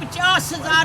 50,000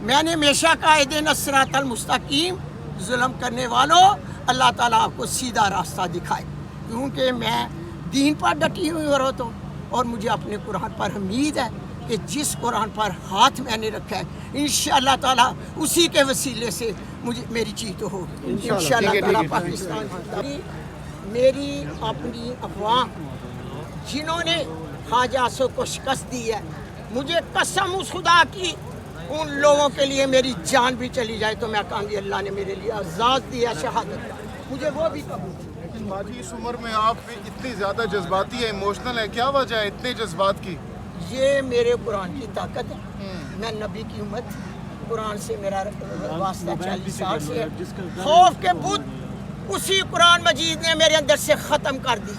میں نے ہمیشہ کہا اہدنا الصراط المستقیم، ظلم کرنے والوں اللہ تعالیٰ آپ کو سیدھا راستہ دکھائے، کیونکہ میں دین پر ڈٹی ہوئی عورت ہوں اور مجھے اپنے قرآن پر امید ہے کہ جس قرآن پر ہاتھ میں نے رکھا ہے انشاءاللہ تعالیٰ اسی کے وسیلے سے مجھے میری جیت ہوگی انشاءاللہ تعالیٰ۔ پاکستان میری اپنی اقوام جنہوں نے خواجہ آصف کو شکست دی ہے، مجھے قسم اس خدا کی ان لوگوں کے لیے میری جان بھی چلی جائے تو میں کہوں گی اللہ نے میرے لیے اعزاز دیا شہادت کا، مجھے وہ بھی قبول ہے۔ لیکن ماجی اس عمر میں آپ اتنی زیادہ جذباتی ہے، ایموشنل ہے، کیا وجہ ہے اتنے جذبات کی؟ یہ میرے قرآن کی طاقت ہے، میں نبی کی امت، قرآن سے میرا واسطہ 40 سال سے ہے۔ خوف کے بت اسی قرآن مجید نے میرے اندر سے ختم کر دی،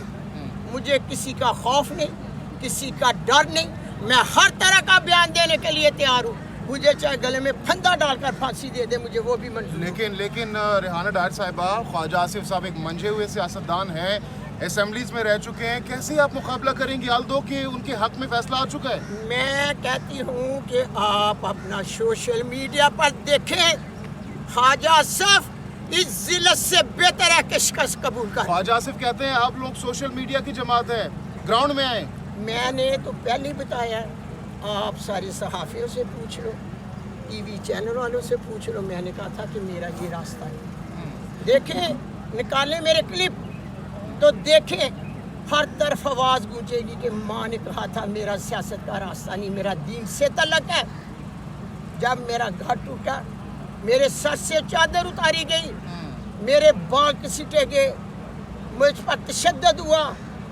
مجھے کسی کا خوف نہیں، کسی کا ڈر نہیں، میں ہر طرح کا بیان دینے کے لیے تیار ہوں، مجھے چاہے گلے میں پھندا ڈال کر پھانسی دے دے مجھے وہ بھی منظور ہے۔ لیکن ریحانہ ڈار صاحبہ، خواجہ آصف صاحب ایک منجھے ہوئے سیاستدان ہیں، اسمبلیز میں رہ چکے ہیں، کیسے آپ مقابلہ کریں گے آلدو کہ ان کے حق میں فیصلہ آ چکا ہے؟ میں کہتی ہوں کہ آپ اپنا سوشل میڈیا پر دیکھیں، خواجہ آصف اس ذلت سے بہتر ہے کہ شکست قبول کر۔ خواجہ آصف کہتے ہیں آپ لوگ سوشل میڈیا کی جماعت ہے، گراؤنڈ میں آئیں۔ میں نے تو پہلے ہی بتایا، آپ سارے صحافیوں سے پوچھ لو، ٹی وی چینل والوں سے پوچھ لو، میں نے کہا تھا کہ میرا یہ راستہ ہے، دیکھیں نکالیں میرے کلپ تو دیکھیں، ہر طرف آواز گونجے گی کہ ماں نے کہا تھا میرا سیاست کا راستہ نہیں، میرا دین سے تعلق ہے۔ جب میرا گھر ٹوٹا، میرے سر سے چادر اتاری گئی، میرے بانک سٹے گئے، مجھ پر تشدد ہوا،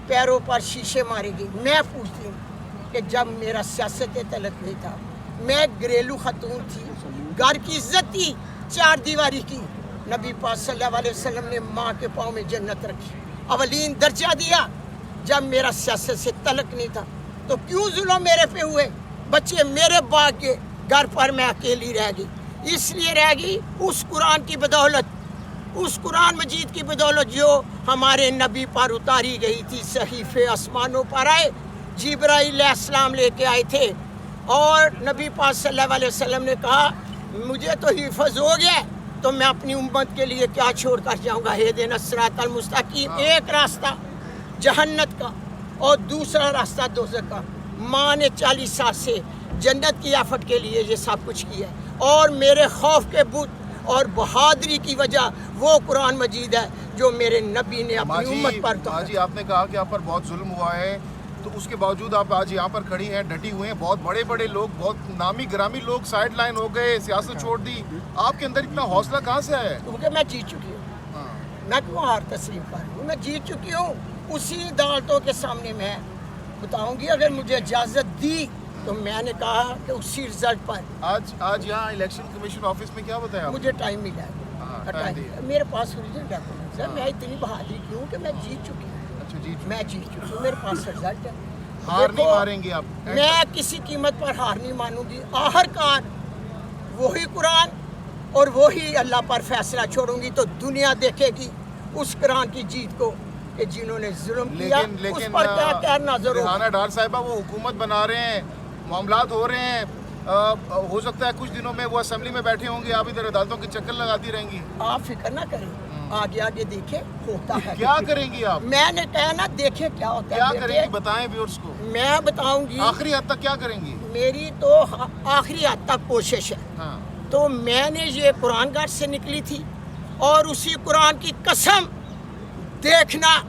پیروں پر شیشے مارے گئے، میں پوچھتی ہوں کہ جب میرا سیاست تعلق نہیں تھا، میں گھریلو خاتون تھی، گھر کی عزت تھی، 4 دیواری کی، نبی پاک صلی اللہ علیہ وسلم نے ماں کے پاؤں میں جنت رکھی، اولین درجہ دیا۔ جب میرا سیاست سے تعلق نہیں تھا تو کیوں ظلم میرے پہ ہوئے؟ بچے میرے باغ کے، گھر پر میں اکیلی رہ گئی، اس لیے رہ گئی اس قرآن کی بدولت، اس قرآن مجید کی بدولت جو ہمارے نبی پر اتاری گئی تھی، صحیفے آسمانوں پر آئے، جبرائیل علیہ السلام لے کے آئے تھے، اور نبی پاک صلی اللہ علیہ وسلم نے کہا مجھے تو حفظ ہو گیا تو میں اپنی امت کے لیے کیا چھوڑ کر جاؤں گا؟ اہدنا الصراط المستقیم، ایک راستہ جہنت کا اور دوسرا راستہ دوزخ کا۔ ماں نے 40 سال سے جنت کی آفت کے لیے یہ سب کچھ کیا ہے، اور میرے خوف کے بت اور بہادری کی وجہ وہ قرآن مجید ہے جو میرے نبی نے اپنی امت پر کہا۔ جی آپ نے کہا کہ آپ پر بہت ظلم ہوا ہے، تو اس کے باوجود آپ آج یہاں پر کھڑی ہیں، ڈٹی ہوئے ہیں، بہت بڑے بڑے لوگ، بہت نامی گرامی لوگ سائڈ لائن ہو گئے، سیاست چھوڑ دی، آپ کے اندر اتنا حوصلہ کہاں سے آیا ہے؟ کیونکہ میں جیت چکی ہوں، میں کیوں ہار تسلیم کروں؟ میں جیت چکی ہوں، اسی عدالتوں کے سامنے میں بتاؤں گی، اگر مجھے اجازت دی تو میں نے کہا کہ اسی رزلٹ پر آج یہاں الیکشن کمیشن آفس میں کیا بتایا؟ مجھے ٹائم ملا ہے، میرے پاس اوریجنل ڈاکومنٹس ہیں، میں اتنی بہادری کیوں کہ میں جیت چکی ہوں، اچھا جی، میں جیت چکی ہوں، میرے پاس رزلٹ ہے۔ ہار نہیں ماریں گے آپ؟ میں کسی قیمت پر ہار نہیں مانوں گی، آخرکار وہی قرآن اور وہی اللہ پر فیصلہ چھوڑوں گی تو دنیا دیکھے گی اس قرآن کی جیت کو کہ جنہوں نے ظلم کیا اس پر کیا کہنا ضرور۔ ریحانہ ڈار صاحبہ وہ حکومت بنا رہے ہیں، معاملات ہو رہے ہیں، ہو سکتا ہے کچھ دنوں میں وہ اسمبلی میں بیٹھے ہوں گے، آپ ادھر عدالتوں کے چکر لگاتی رہیں گی؟ آپ فکر نہ کریں، آگے آگے دیکھیں ہوتا ہے کیا کریں گی آپ؟ میں نے کہا نا دیکھیں کیا ہوتا ہے، کیا کریں گی بتائیں ویورز کو، میں بتاؤں گی آخری حد تک کیا کریں گی؟ میری تو آخری حد تک کوشش ہے۔ تو میں نے یہ قرآن گھر سے نکلی تھی اور اسی قرآن کی قسم دیکھنا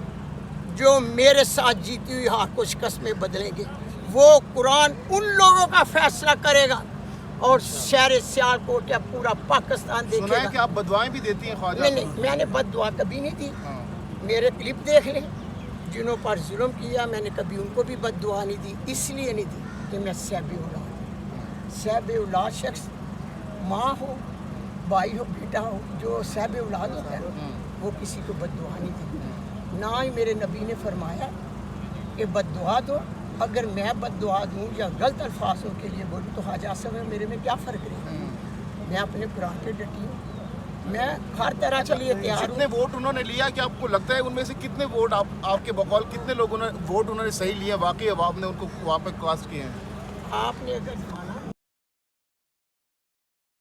جو میرے ساتھ جیتی ہوئی ہار کو شکست میں بدلیں گے، وہ قرآن ان لوگوں کا فیصلہ کرے گا اور شہر سیالکوٹ یا پورا پاکستان دیکھے سنا ہے گا۔ کہ آپ بدوائیں بھی دیتی ہیں خواجہ؟ نہیں، میں نے بد دعا کبھی نہیں دی، میرے کلپ دیکھ لیں، جنہوں پر ظلم کیا میں نے کبھی ان کو بھی بد دعا نہیں دی، اس لیے نہیں دی کہ میں صاحب اولاد، صاحب اولاد شخص ماں ہو، بھائی ہو، بیٹا ہو، جو صاحب اولاد ہوتا ہے وہ کسی کو بد دعا نہیں دی، نہ ہی میرے نبی نے فرمایا کہ بد دعا دو، اگر میں بد دعا دوں یا غلط الفاظوں کے لیے بولوں تو خواجہ آصف میں میرے میں کیا فرق رہے گا؟ میں اپنے قرآن پہ ڈٹی ہوں، میں ہر طرح کے لیے تیار ہوں۔ جتنے ووٹ انہوں نے لیا کہ آپ کو لگتا ہے ان میں سے کتنے ووٹ آپ کے بقول کتنے لوگوں نے ووٹ انہوں نے صحیح لیا، واقعی عوام نے ان کو وہاں پہ کاسٹ کیے ہیں؟ آپ نے اگر